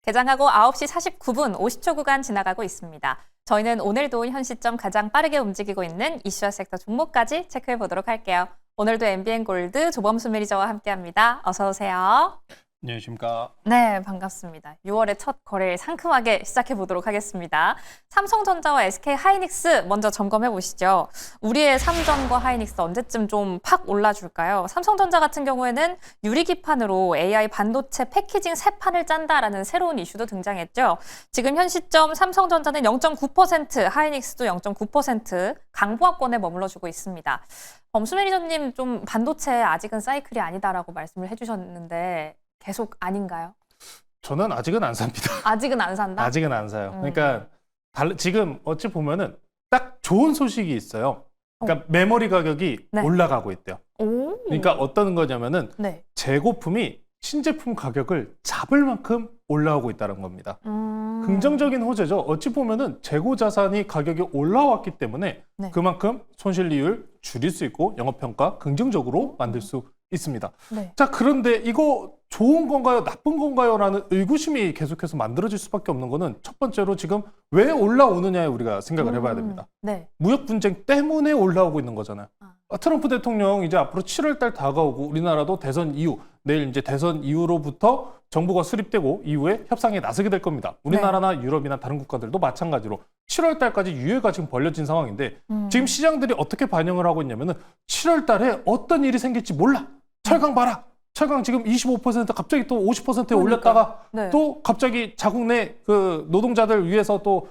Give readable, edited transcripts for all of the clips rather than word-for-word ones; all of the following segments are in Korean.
개장하고 9시 49분 50초 구간 지나가고 있습니다. 저희는 오늘도 현 시점 가장 빠르게 움직이고 있는 이슈와 섹터 종목까지 체크해 보도록 할게요. 오늘도 MBN골드 조범수 매니저와 함께합니다. 어서 오세요. 안녕하십니까. 네, 반갑습니다. 6월의 첫 거래일 상큼하게 시작해 보도록 하겠습니다. 삼성전자와 SK하이닉스 먼저 점검해 보시죠. 우리의 삼전과 하이닉스 언제쯤 좀 팍 올라줄까요? 삼성전자 같은 경우에는 유리기판으로 AI 반도체 패키징 새 판을 짠다라는 새로운 이슈도 등장했죠. 지금 현 시점 삼성전자는 0.9%, 하이닉스도 0.9% 강보합권에 머물러주고 있습니다. 범수 매니저님 좀 반도체 아직은 사이클이 아니다라고 말씀을 해주셨는데 계속 아닌가요? 저는 아직은 안 삽니다. 아직은 안 산다? 아직은 안 사요. 그러니까 지금 어찌 보면은 딱 좋은 소식이 있어요. 그러니까 메모리 가격이 네. 올라가고 있대요. 오. 그러니까 어떤 거냐면은 네. 재고품이 신제품 가격을 잡을 만큼 올라오고 있다는 겁니다. 긍정적인 호재죠. 어찌 보면은 재고 자산이 가격이 올라왔기 때문에 네. 그만큼 손실리율 줄일 수 있고 영업평가 긍정적으로 만들 수 있습니다. 네. 자, 그런데 이거 좋은 건가요? 나쁜 건가요? 라는 의구심이 계속해서 만들어질 수밖에 없는 거는 첫 번째로 지금 왜 올라오느냐에 우리가 생각을 해봐야 됩니다. 네. 무역 분쟁 때문에 올라오고 있는 거잖아요. 아. 트럼프 대통령 이제 앞으로 7월 달 다가오고 우리나라도 대선 이후 내일 이제 대선 이후로부터 정부가 수립되고 이후에 협상에 나서게 될 겁니다. 우리나라나 유럽이나 다른 국가들도 마찬가지로 7월 달까지 유예가 지금 벌려진 상황인데 지금 시장들이 어떻게 반영을 하고 있냐면은 7월 달에 어떤 일이 생길지 몰라. 철강 봐라. 철강 지금 25% 갑자기 또 50%에 올렸다가 네. 또 갑자기 자국 내 그 노동자들 위해서 또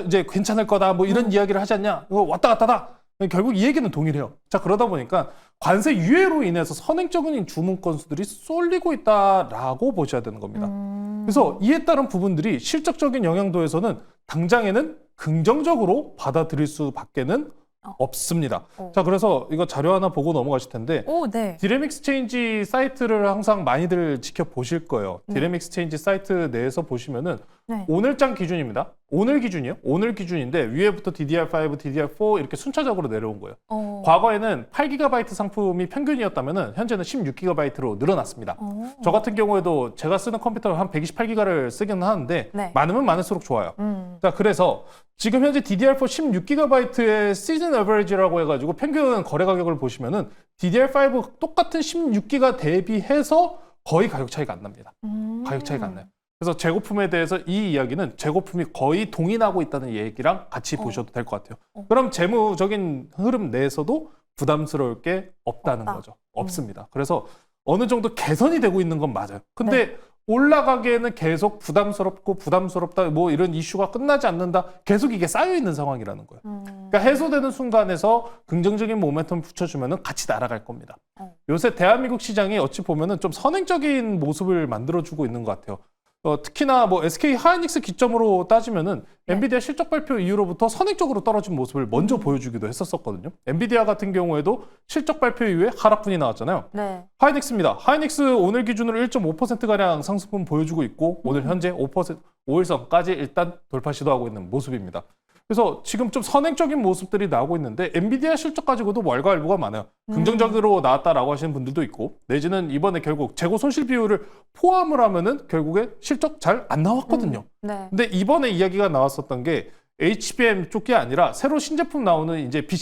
이제 괜찮을 거다 뭐 이런 이야기를 하지 않냐. 이거 왔다 갔다다. 결국 이 얘기는 동일해요. 자, 그러다 보니까 관세 유예로 인해서 선행적인 주문 건수들이 쏠리고 있다라고 보셔야 되는 겁니다. 그래서 이에 따른 부분들이 실적적인 영향도에서는 당장에는 긍정적으로 받아들일 수밖에는 없습니다. 자, 그래서 이거 자료 하나 보고 넘어가실 텐데 오, 네. 디램 익스체인지 사이트를 항상 많이들 지켜보실 거예요. 디램 익스체인지 사이트 내에서 보시면은 네. 오늘장 기준입니다. 오늘 기준이요. 오늘 기준인데 위에부터 DDR5, DDR4 이렇게 순차적으로 내려온 거예요. 과거에는 8GB 상품이 평균이었다면은 현재는 16GB로 늘어났습니다. 저 같은 경우에도 제가 쓰는 컴퓨터 한 128GB를 쓰긴 하는데 네. 많으면 많을수록 좋아요. 자, 그래서 지금 현재 DDR4 16GB의 시즌 어버리지라고 해가지고 평균 거래 가격을 보시면은 DDR5 똑같은 16GB 대비해서 거의 가격 차이가 안 납니다. 가격 차이가 안 나요. 그래서 재고품에 대해서 이 이야기는 재고품이 거의 동인하고 있다는 얘기랑 같이 보셔도 될 것 같아요. 그럼 재무적인 흐름 내에서도 부담스러울 게 없다는 거죠. 없습니다. 그래서 어느 정도 개선이 되고 있는 건 맞아요. 근데 올라가기에는 계속 부담스럽다 뭐 이런 이슈가 끝나지 않는다. 계속 이게 쌓여 있는 상황이라는 거예요. 그러니까 해소되는 순간에서 긍정적인 모멘텀을 붙여주면은 같이 날아갈 겁니다. 요새 대한민국 시장이 어찌 보면은 좀 선행적인 모습을 만들어주고 있는 것 같아요. 특히나 뭐 SK 하이닉스 기점으로 따지면은 엔비디아 실적 발표 이후로부터 선행적으로 떨어진 모습을 먼저 보여주기도 했었거든요. 엔비디아 같은 경우에도 실적 발표 이후에 하락분이 나왔잖아요. 네. 하이닉스입니다. 하이닉스 오늘 기준으로 1.5%가량 상승분 보여주고 있고 오늘 현재 5% 5일선까지 일단 돌파 시도하고 있는 모습입니다. 그래서 지금 좀 선행적인 모습들이 나오고 있는데 엔비디아 실적 가지고도 왈가왈부가 많아요. 긍정적으로 나왔다라고 하시는 분들도 있고 내지는 이번에 결국 재고 손실 비율을 포함을 하면은 결국에 실적 잘 안 나왔거든요. 네. 근데 이번에 이야기가 나왔었던 게 HBM 쪽이 아니라 새로 신제품 나오는 이제 B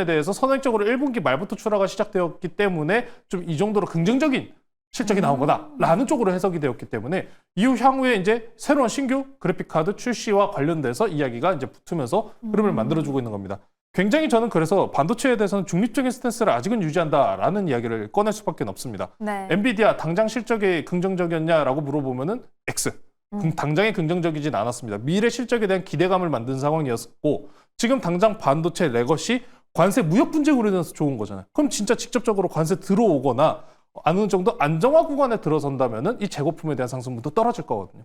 대해서 선행적으로 1분기 말부터 출하가 시작되었기 때문에 좀 이 정도로 긍정적인 실적이 나온 거다라는 쪽으로 해석이 되었기 때문에 이후 향후에 이제 새로운 신규 그래픽카드 출시와 관련돼서 이야기가 이제 붙으면서 흐름을 만들어주고 있는 겁니다. 굉장히 저는 그래서 반도체에 대해서는 중립적인 스탠스를 아직은 유지한다라는 이야기를 꺼낼 수밖에 없습니다. 네. 엔비디아 당장 실적이 긍정적이었냐라고 물어보면은 X. 당장에 긍정적이진 않았습니다. 미래 실적에 대한 기대감을 만든 상황이었고 지금 당장 반도체 레거시 관세 무역 분쟁으로 인해서 좋은 거잖아요. 그럼 진짜 직접적으로 관세 들어오거나 어느 정도 안정화 구간에 들어선다면은 이 재고품에 대한 상승분도 떨어질 거거든요.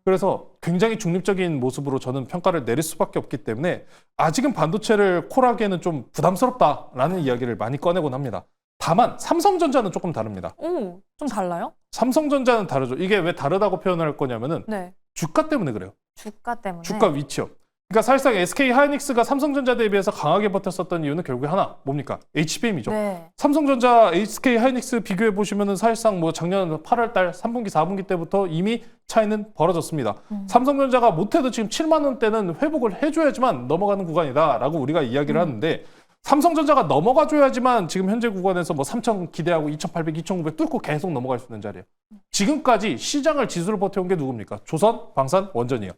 그래서 굉장히 중립적인 모습으로 저는 평가를 내릴 수밖에 없기 때문에 아직은 반도체를 콜하기에는 좀 부담스럽다라는 이야기를 많이 꺼내곤 합니다. 다만 삼성전자는 조금 다릅니다. 오, 좀 달라요? 삼성전자는 다르죠. 이게 왜 다르다고 표현을 할 거냐면은 네. 주가 때문에 그래요. 주가 때문에. 주가 위치요. 그러니까 사실상 SK 하이닉스가 삼성전자 대비해서 강하게 버텼었던 이유는 결국에 하나 뭡니까? HBM이죠. 네. 삼성전자, SK 하이닉스 비교해 보시면은 사실상 뭐 작년 8월달 3분기, 4분기 때부터 이미 차이는 벌어졌습니다. 삼성전자가 못해도 지금 7만 원대는 회복을 해줘야지만 넘어가는 구간이다라고 우리가 이야기를 하는데 삼성전자가 넘어가줘야지만 지금 현재 구간에서 뭐 3,000 기대하고 2,800, 2,900 뚫고 계속 넘어갈 수 있는 자리예요. 지금까지 시장을 지수로 버텨온 게 누굽니까? 조선, 방산, 원전이요.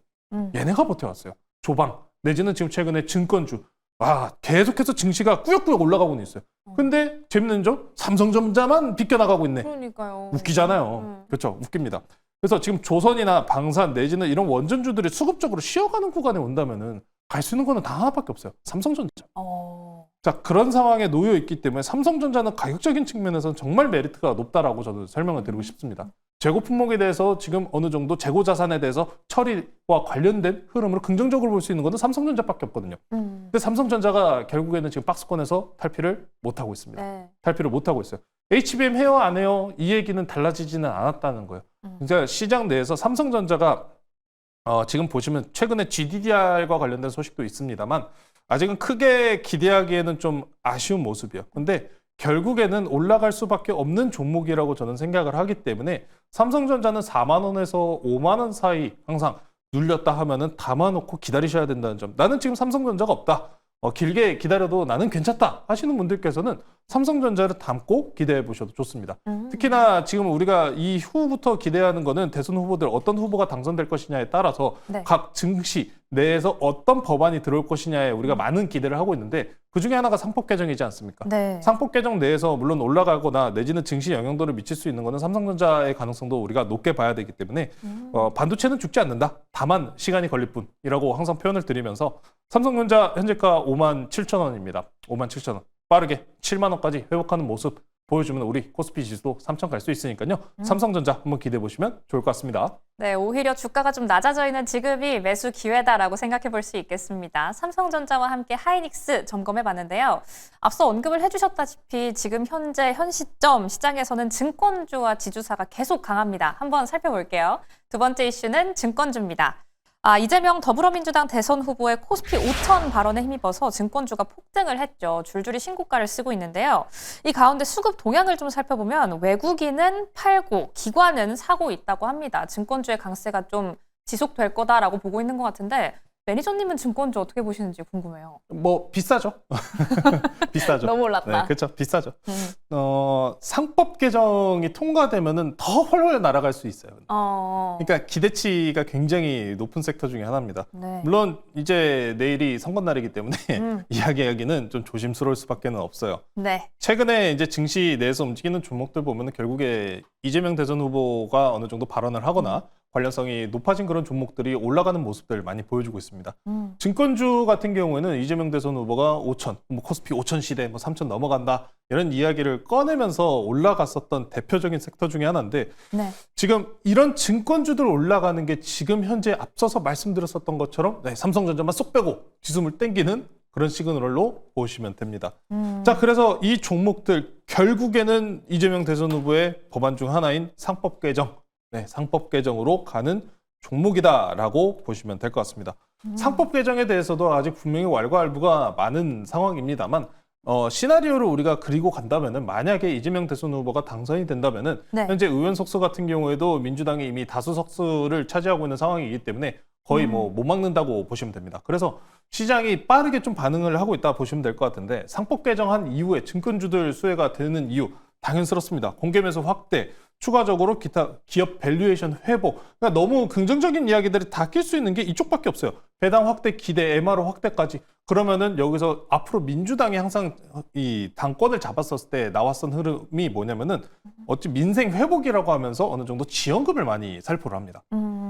얘네가 버텨왔어요. 조방 내지는 지금 최근에 증권주 계속해서 증시가 꾸역꾸역 올라가고는 있어요. 근데 재밌는 점 삼성전자만 비껴나가고 있네. 그러니까요. 웃기잖아요. 그렇죠. 웃깁니다. 그래서 지금 조선이나 방산 내지는 이런 원전주들이 수급적으로 쉬어가는 구간에 온다면은 갈 수 있는 거는 단 하나밖에 없어요. 삼성전자. 자, 그런 상황에 놓여 있기 때문에 삼성전자는 가격적인 측면에서는 정말 메리트가 높다라고 저는 설명을 드리고 싶습니다. 재고 품목에 대해서 지금 어느 정도 재고 자산에 대해서 처리와 관련된 흐름으로 긍정적으로 볼 수 있는 것은 삼성전자밖에 없거든요. 근데 삼성전자가 결국에는 지금 박스권에서 탈피를 못하고 있습니다. 네. 탈피를 못하고 있어요. HBM 해요 안 해요? 이 얘기는 달라지지는 않았다는 거예요. 그러니까 시장 내에서 삼성전자가 지금 보시면 최근에 GDDR과 관련된 소식도 있습니다만 아직은 크게 기대하기에는 좀 아쉬운 모습이에요. 근데 결국에는 올라갈 수밖에 없는 종목이라고 저는 생각을 하기 때문에 삼성전자는 4만 원에서 5만 원 사이 항상 눌렸다 하면은 담아놓고 기다리셔야 된다는 점. 나는 지금 삼성전자가 없다. 길게 기다려도 나는 괜찮다 하시는 분들께서는 삼성전자를 담고 기대해 보셔도 좋습니다. 특히나 지금 우리가 이후부터 기대하는 거는 대선 후보들 어떤 후보가 당선될 것이냐에 따라서 네. 각 증시 내에서 어떤 법안이 들어올 것이냐에 우리가 많은 기대를 하고 있는데 그중에 하나가 상법 개정이지 않습니까? 네. 상법 개정 내에서 물론 올라가거나 내지는 증시 영향도를 미칠 수 있는 거는 삼성전자의 가능성도 우리가 높게 봐야 되기 때문에 반도체는 죽지 않는다. 다만 시간이 걸릴 뿐이라고 항상 표현을 드리면서 삼성전자 현재가 57,000원입니다. 57,000원. 빠르게 7만 원까지 회복하는 모습 보여주면 우리 코스피 지수도 3천 갈 수 있으니까요. 삼성전자 한번 기대해 보시면 좋을 것 같습니다. 네, 오히려 주가가 좀 낮아져 있는 지금이 매수 기회다라고 생각해 볼 수 있겠습니다. 삼성전자와 함께 하이닉스 점검해 봤는데요. 앞서 언급을 해주셨다시피 지금 현재 현 시점 시장에서는 증권주와 지주사가 계속 강합니다. 한번 살펴볼게요. 두 번째 이슈는 증권주입니다. 이재명 더불어민주당 대선 후보의 코스피 5천 발언에 힘입어서 증권주가 폭등을 했죠. 줄줄이 신고가를 쓰고 있는데요. 이 가운데 수급 동향을 좀 살펴보면 외국인은 팔고 기관은 사고 있다고 합니다. 증권주의 강세가 좀 지속될 거다라고 보고 있는 것 같은데 매니저님은 증권주 어떻게 보시는지 궁금해요. 뭐 비싸죠. 비싸죠. 너무 올랐다. 네, 그렇죠. 비싸죠. 상법 개정이 통과되면은 더 훨훨 날아갈 수 있어요. 그러니까 기대치가 굉장히 높은 섹터 중에 하나입니다. 네. 물론 이제 내일이 선거날이기 때문에 이야기하기는 좀 조심스러울 수밖에 없어요. 네. 최근에 이제 증시 내에서 움직이는 종목들 보면은 결국에 이재명 대선 후보가 어느 정도 발언을 하거나 관련성이 높아진 그런 종목들이 올라가는 모습들 많이 보여주고 있습니다. 증권주 같은 경우에는 이재명 대선 후보가 5천, 뭐 코스피 5천 시대, 뭐 3천 넘어간다 이런 이야기를 꺼내면서 올라갔었던 대표적인 섹터 중에 하나인데 네. 지금 이런 증권주들 올라가는 게 지금 현재 앞서서 말씀드렸었던 것처럼 삼성전자만 쏙 빼고 지수물 땡기는 그런 시그널로 보시면 됩니다. 자, 그래서 이 종목들 결국에는 이재명 대선 후보의 법안 중 하나인 상법 개정, 상법 개정으로 가는 종목이다라고 보시면 될 것 같습니다. 상법 개정에 대해서도 아직 분명히 왈가왈부가 많은 상황입니다만 시나리오를 우리가 그리고 간다면은 만약에 이재명 대선 후보가 당선이 된다면은 현재 의원 석수 같은 경우에도 민주당이 이미 다수 석수를 차지하고 있는 상황이기 때문에 거의 뭐 못 막는다고 보시면 됩니다. 그래서 시장이 빠르게 좀 반응을 하고 있다 보시면 될 것 같은데 상법 개정한 이후에 증권주들 수혜가 되는 이유 당연스럽습니다. 공개매수 확대, 추가적으로 기타 기업 밸류에이션 회복. 그러니까 너무 긍정적인 이야기들이 다 낄 수 있는 게 이쪽밖에 없어요. 배당 확대, 기대, MRO 확대까지. 그러면은 여기서 앞으로 민주당이 항상 이 당권을 잡았었을 때 나왔던 흐름이 뭐냐면은 어찌 민생 회복이라고 하면서 어느 정도 지원금을 많이 살포를 합니다.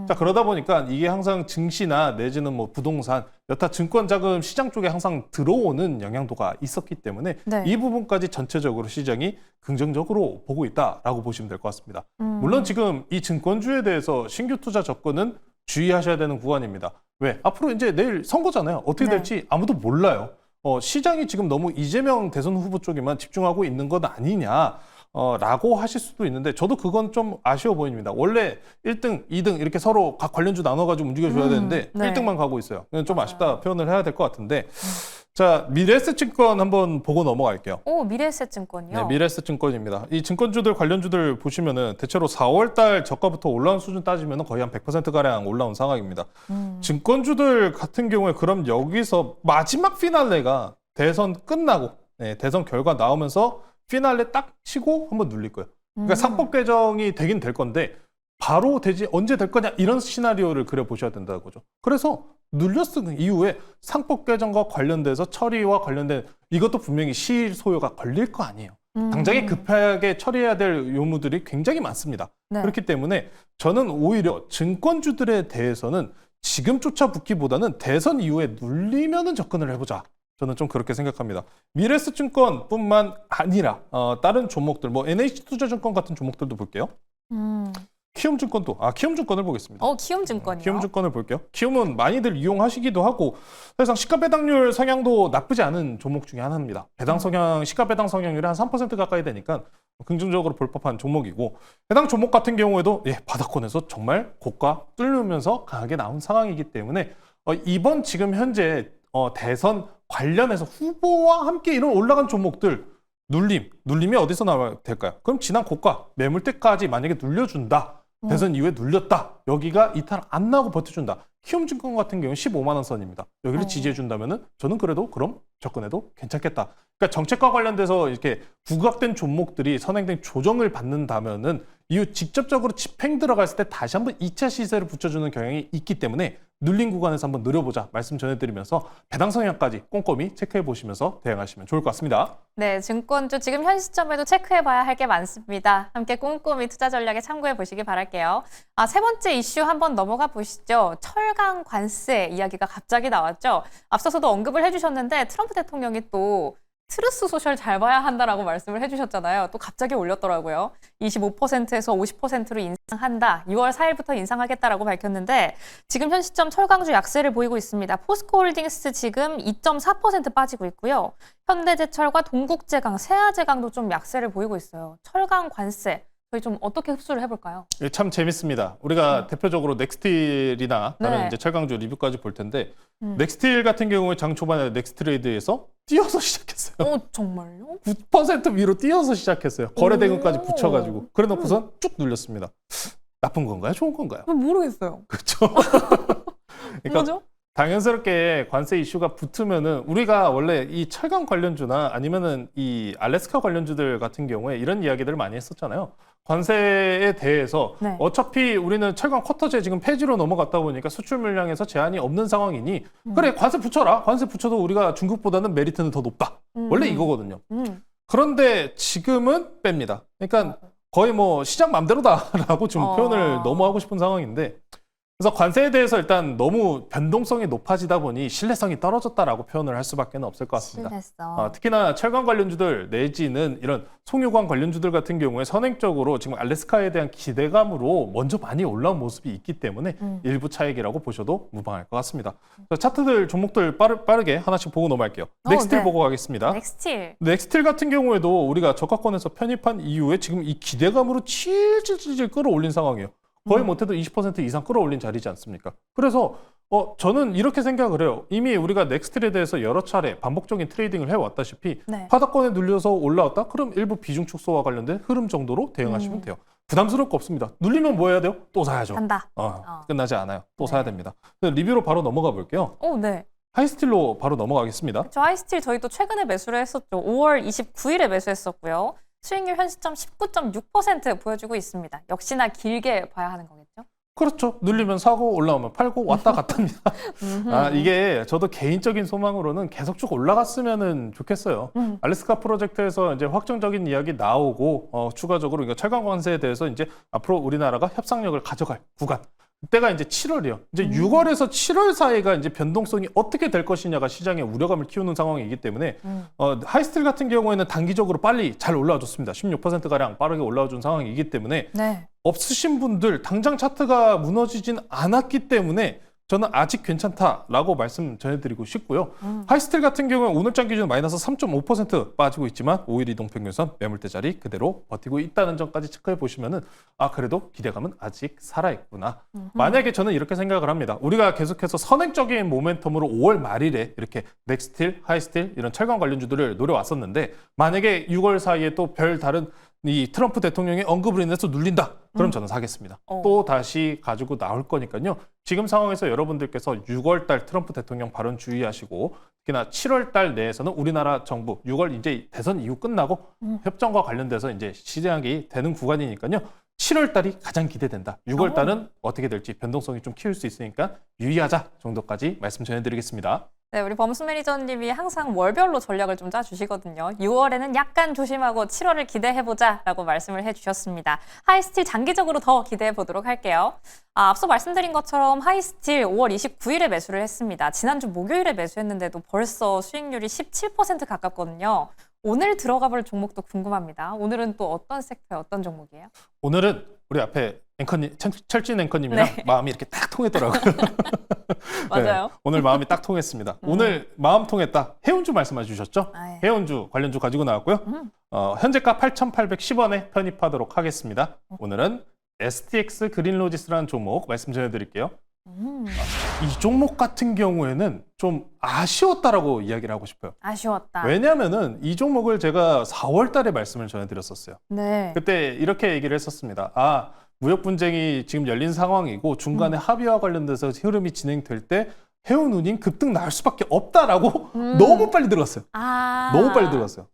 자, 그러다 보니까 이게 항상 증시나 내지는 뭐 부동산, 여타 증권 자금 시장 쪽에 항상 들어오는 영향도가 있었기 때문에 이 부분까지 전체적으로 시장이 긍정적으로 보고 있다라고 보시면 될 것 같습니다. 물론 지금 이 증권주에 대해서 신규 투자 접근은 주의하셔야 되는 구간입니다. 왜? 앞으로 이제 내일 선거잖아요. 어떻게 될지 아무도 몰라요. 시장이 지금 너무 이재명 대선 후보 쪽에만 집중하고 있는 건 아니냐. 라고 하실 수도 있는데 저도 그건 좀 아쉬워 보입니다. 원래 1등, 2등 이렇게 서로 각 관련주 나눠가지고 움직여줘야 되는데 네. 1등만 가고 있어요. 좀 아쉽다 표현을 해야 될 것 같은데 자, 미래에셋증권 한번 보고 넘어갈게요. 오, 미래에셋증권이요? 네, 미래에셋증권입니다. 이 증권주들 관련주들 보시면은 대체로 4월달 저가부터 올라온 수준 따지면 거의 한 100%가량 올라온 상황입니다. 증권주들 같은 경우에 그럼 여기서 마지막 피날레가 대선 끝나고 대선 결과 나오면서 피날레 딱 치고 한번 눌릴 거예요. 그러니까 상법 개정이 되긴 될 건데 바로 되지 언제 될 거냐 이런 시나리오를 그려보셔야 된다는 거죠. 그래서 눌렸은 이후에 상법 개정과 관련돼서 처리와 관련된 이것도 분명히 시일 소요가 걸릴 거 아니에요. 당장에 급하게 처리해야 될 요무들이 굉장히 많습니다. 네. 그렇기 때문에 저는 오히려 증권주들에 대해서는 지금 쫓아붙기보다는 대선 이후에 눌리면은 접근을 해보자. 저는 좀 그렇게 생각합니다. 미래에셋증권뿐만 아니라 다른 종목들, 뭐 NH투자증권 같은 종목들도 볼게요. 키움증권도, 키움증권을 보겠습니다. 키움증권이요? 키움증권을 볼게요. 키움은 많이들 이용하시기도 하고 사실상 시가 배당률 성향도 나쁘지 않은 종목 중에 하나입니다. 배당 성향, 시가 배당 성향률이 한 3% 가까이 되니까 긍정적으로 볼 법한 종목이고 해당 종목 같은 경우에도 바닥권에서 정말 고가 뚫으면서 강하게 나온 상황이기 때문에 이번 지금 현재 대선 관련해서 후보와 함께 이런 올라간 종목들 눌림이 어디서 나와야 될까요? 그럼 지난 고가 매물대까지 만약에 눌려준다. 대선 이후에 눌렸다. 여기가 이탈 안 나고 버텨준다. 키움증권 같은 경우는 15만 원 선입니다. 여기를 지지해준다면은 저는 그래도 그럼 접근해도 괜찮겠다. 그러니까 정책과 관련돼서 이렇게 부각된 종목들이 선행된 조정을 받는다면은 이후 직접적으로 집행 들어갔을 때 다시 한번 2차 시세를 붙여주는 경향이 있기 때문에 눌린 구간에서 한번 누려보자 말씀 전해드리면서 배당 성향까지 꼼꼼히 체크해 보시면서 대응하시면 좋을 것 같습니다. 네, 증권주 지금 현 시점에도 체크해봐야 할 게 많습니다. 함께 꼼꼼히 투자 전략에 참고해 보시기 바랄게요. 세 번째 이슈 한번 넘어가 보시죠. 철강 관세 이야기가 갑자기 나왔죠. 앞서서도 언급을 해주셨는데 트럼프 대통령이 또 트루스 소셜 잘 봐야 한다라고 말씀을 해주셨잖아요. 또 갑자기 올렸더라고요. 25%에서 50%로 인상한다. 6월 4일부터 인상하겠다라고 밝혔는데 지금 현 시점 철강주 약세를 보이고 있습니다. 포스코홀딩스 지금 2.4% 빠지고 있고요. 현대제철과 동국제강, 세아제강도 좀 약세를 보이고 있어요. 철강 관세. 저희 좀 어떻게 흡수를 해볼까요? 참 재밌습니다. 우리가 대표적으로 넥스틸이나 다른 네. 이제 철강주 리뷰까지 볼 텐데 넥스틸 같은 경우에 장 초반에 넥스트레이드에서 뛰어서 시작했어요. 정말요? 9% 위로 뛰어서 시작했어요. 거래대금까지 오. 붙여가지고. 그래놓고선 쭉 눌렸습니다. 나쁜 건가요? 좋은 건가요? 모르겠어요. 그렇죠. 그러니까 뭐죠? 당연스럽게 관세 이슈가 붙으면은 우리가 원래 이 철강 관련주나 아니면은 이 알래스카 관련주들 같은 경우에 이런 이야기들을 많이 했었잖아요. 관세에 대해서 네. 어차피 우리는 철강 쿼터제 지금 폐지로 넘어갔다 보니까 수출 물량에서 제한이 없는 상황이니 그래 관세 붙여라. 관세 붙여도 우리가 중국보다는 메리트는 더 높다. 원래 이거거든요. 그런데 지금은 뺍니다. 그러니까 거의 뭐 시장 맘대로다라고 좀 표현을 너무 하고 싶은 상황인데 그래서 관세에 대해서 일단 너무 변동성이 높아지다 보니 신뢰성이 떨어졌다라고 표현을 할 수밖에 없을 것 같습니다. 신뢰성. 특히나 철강 관련주들 내지는 이런 송유관 관련주들 같은 경우에 선행적으로 지금 알래스카에 대한 기대감으로 먼저 많이 올라온 모습이 있기 때문에 일부 차익이라고 보셔도 무방할 것 같습니다. 차트들 종목들 빠르게 하나씩 보고 넘어갈게요. 넥스틸 네. 보고 가겠습니다. 넥스틸 같은 경우에도 우리가 저가권에서 편입한 이후에 지금 이 기대감으로 칠질질 끌어올린 상황이에요. 거의 못해도 20% 이상 끌어올린 자리지 않습니까? 그래서 저는 이렇게 생각을 해요. 이미 우리가 넥스틸에 대해서 여러 차례 반복적인 트레이딩을 해왔다시피 네. 바닥권에 눌려서 올라왔다? 그럼 일부 비중 축소와 관련된 흐름 정도로 대응하시면 돼요. 부담스러울 거 없습니다. 눌리면 뭐 해야 돼요? 또 사야죠. 한다. 끝나지 않아요. 또 네. 사야 됩니다. 리뷰로 바로 넘어가 볼게요. 네. 하이스틸로 바로 넘어가겠습니다. 저 하이스틸 저희 또 최근에 매수를 했었죠. 5월 29일에 매수했었고요. 수익률 현 시점 19.6% 보여주고 있습니다. 역시나 길게 봐야 하는 거겠죠? 그렇죠. 눌리면 사고 올라오면 팔고 왔다 갔답니다. 이게 저도 개인적인 소망으로는 계속 쭉 올라갔으면 좋겠어요. 알래스카 프로젝트에서 이제 확정적인 이야기 나오고 추가적으로 그러니까 철강 관세에 대해서 이제 앞으로 우리나라가 협상력을 가져갈 구간. 그때가 이제 7월이요. 이제 6월에서 7월 사이가 이제 변동성이 어떻게 될 것이냐가 시장에 우려감을 키우는 상황이기 때문에 하이스틸 같은 경우에는 단기적으로 빨리 잘 올라와줬습니다. 16%가량 빠르게 올라와준 상황이기 때문에 네. 없으신 분들 당장 차트가 무너지진 않았기 때문에 저는 아직 괜찮다라고 말씀 전해드리고 싶고요. 하이스틸 같은 경우는 오늘장 기준 마이너스 3.5% 빠지고 있지만 5일 이동평균선 매물대 자리 그대로 버티고 있다는 점까지 체크해 보시면은 그래도 기대감은 아직 살아있구나. 만약에 저는 이렇게 생각을 합니다. 우리가 계속해서 선행적인 모멘텀으로 5월 말일에 이렇게 넥스틸, 하이스틸 이런 철강 관련주들을 노려왔었는데 만약에 6월 사이에 또 별 다른 이 트럼프 대통령의 언급을 인해서 눌린다. 그럼 저는 사겠습니다. 또 다시 가지고 나올 거니까요. 지금 상황에서 여러분들께서 6월 달 트럼프 대통령 발언 주의하시고 특히나 7월 달 내에서는 우리나라 정부 6월 이제 대선 이후 끝나고 협정과 관련돼서 이제 시작이 되는 구간이니까요. 7월 달이 가장 기대된다. 6월 달은 어떻게 될지 변동성이 좀 키울 수 있으니까 유의하자 정도까지 말씀 전해드리겠습니다. 네, 우리 범수 매니저님이 항상 월별로 전략을 좀 짜주시거든요. 6월에는 약간 조심하고 7월을 기대해보자라고 말씀을 해주셨습니다. 하이스틸 장기적으로 더 기대해보도록 할게요. 앞서 말씀드린 것처럼 하이스틸 5월 29일에 매수를 했습니다. 지난주 목요일에 매수했는데도 벌써 수익률이 17% 가깝거든요. 오늘 들어가볼 종목도 궁금합니다. 오늘은 또 어떤 섹터의 어떤 종목이에요? 오늘은 우리 앞에 앵커님, 철진 앵커님이랑 마음이 이렇게 딱 통했더라고요. 맞아요. 네, 오늘 마음이 딱 통했습니다. 오늘 마음 통했다. 해운주 말씀해 주셨죠? 네. 해운주 관련주 가지고 나왔고요. 현재가 8,810원에 편입하도록 하겠습니다. 오늘은 STX 그린로지스라는 종목 말씀 전해드릴게요. 이 종목 같은 경우에는 좀 아쉬웠다라고 이야기를 하고 싶어요. 아쉬웠다. 왜냐하면은 이 종목을 제가 4월 달에 말씀을 전해드렸었어요. 네. 그때 이렇게 얘기를 했었습니다. 무역 분쟁이 지금 열린 상황이고 중간에 합의와 관련돼서 흐름이 진행될 때 해운운임 급등 나올 수밖에 없다라고 너무 빨리 들어갔어요. 너무 빨리 들어갔어요.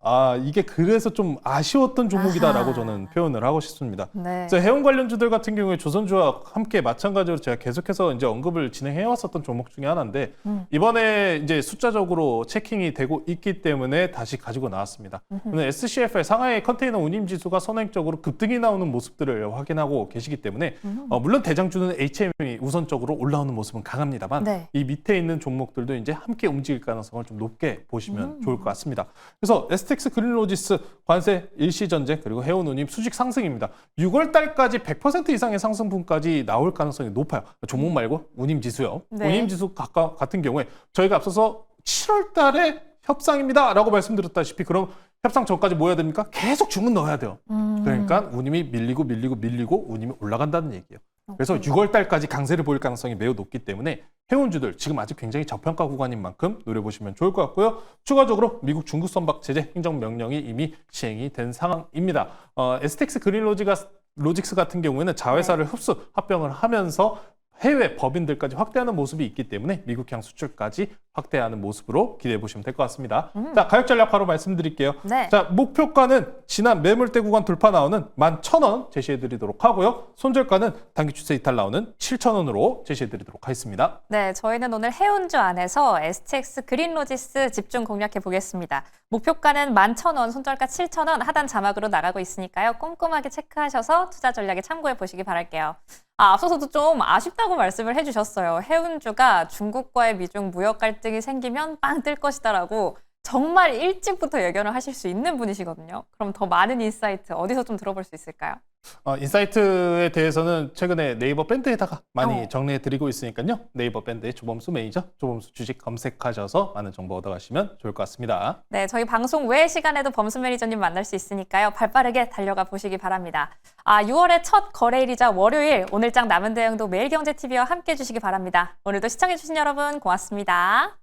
이게 그래서 좀 아쉬웠던 종목이다라고 저는 표현을 하고 싶습니다. 네. 그래서 해운 관련주들 같은 경우에 조선주와 함께 마찬가지로 제가 계속해서 이제 언급을 진행해 왔었던 종목 중에 하나인데 이번에 이제 숫자적으로 체킹이 되고 있기 때문에 다시 가지고 나왔습니다. 오늘 SCF의 상하이 컨테이너 운임 지수가 선행적으로 급등이 나오는 모습들을 확인하고 계시기 때문에 물론 대장주는 HM이 우선적으로 올라오는 모습은 강합니다만 네. 이 밑에 있는 종목들도 이제 함께 움직일 가능성을 좀 높게 보시면 좋을 것 같습니다. 그래서 STX 그린로지스 관세 일시 전쟁 그리고 해운운임 수직 상승입니다. 6월 달까지 100% 이상의 상승분까지 나올 가능성이 높아요. 종목 말고 운임 지수요. 네. 운임 지수 같은 경우에 저희가 앞서서 7월 달에 협상입니다라고 말씀드렸다시피 그럼 협상 전까지 뭐 해야 됩니까? 계속 주문 넣어야 돼요. 그러니까 운임이 밀리고 운임이 올라간다는 얘기예요. 그래서 6월 달까지 강세를 보일 가능성이 매우 높기 때문에 해운주들 지금 아직 굉장히 저평가 구간인 만큼 노려보시면 좋을 것 같고요. 추가적으로 미국 중국 선박 제재 행정명령이 이미 시행이 된 상황입니다. STX 그린로직스 같은 경우에는 자회사를 흡수 합병을 하면서 해외 법인들까지 확대하는 모습이 있기 때문에 미국향 수출까지 확대하는 모습으로 기대해 보시면 될 것 같습니다. 자, 가격 전략 바로 말씀드릴게요. 네. 자, 목표가는 지난 매물대 구간 돌파 나오는 11,000원 제시해 드리도록 하고요. 손절가는 단기 추세 이탈 나오는 7,000원으로 제시해 드리도록 하겠습니다. 네, 저희는 오늘 해운주 안에서 STX 그린로지스 집중 공략해 보겠습니다. 목표가는 11,000원, 손절가 7,000원 하단 자막으로 나가고 있으니까요. 꼼꼼하게 체크하셔서 투자 전략에 참고해 보시기 바랄게요. 앞서서도 좀 아쉽다고 말씀을 해주셨어요. 해운주가 중국과의 미중 무역 갈등이 생기면 빵 뜰 것이다라고 정말 일찍부터 예견을 하실 수 있는 분이시거든요. 그럼 더 많은 인사이트 어디서 좀 들어볼 수 있을까요? 인사이트에 대해서는 최근에 네이버 밴드에다가 많이 정리해 드리고 있으니까요. 네이버 밴드의 조범수 매니저, 조범수 주식 검색하셔서 많은 정보 얻어가시면 좋을 것 같습니다. 네, 저희 방송 외의 시간에도 범수 매니저님 만날 수 있으니까요. 발빠르게 달려가 보시기 바랍니다. 6월의 첫 거래일이자 월요일, 오늘장 남은 대응도 매일경제TV와 함께 해주시기 바랍니다. 오늘도 시청해주신 여러분 고맙습니다.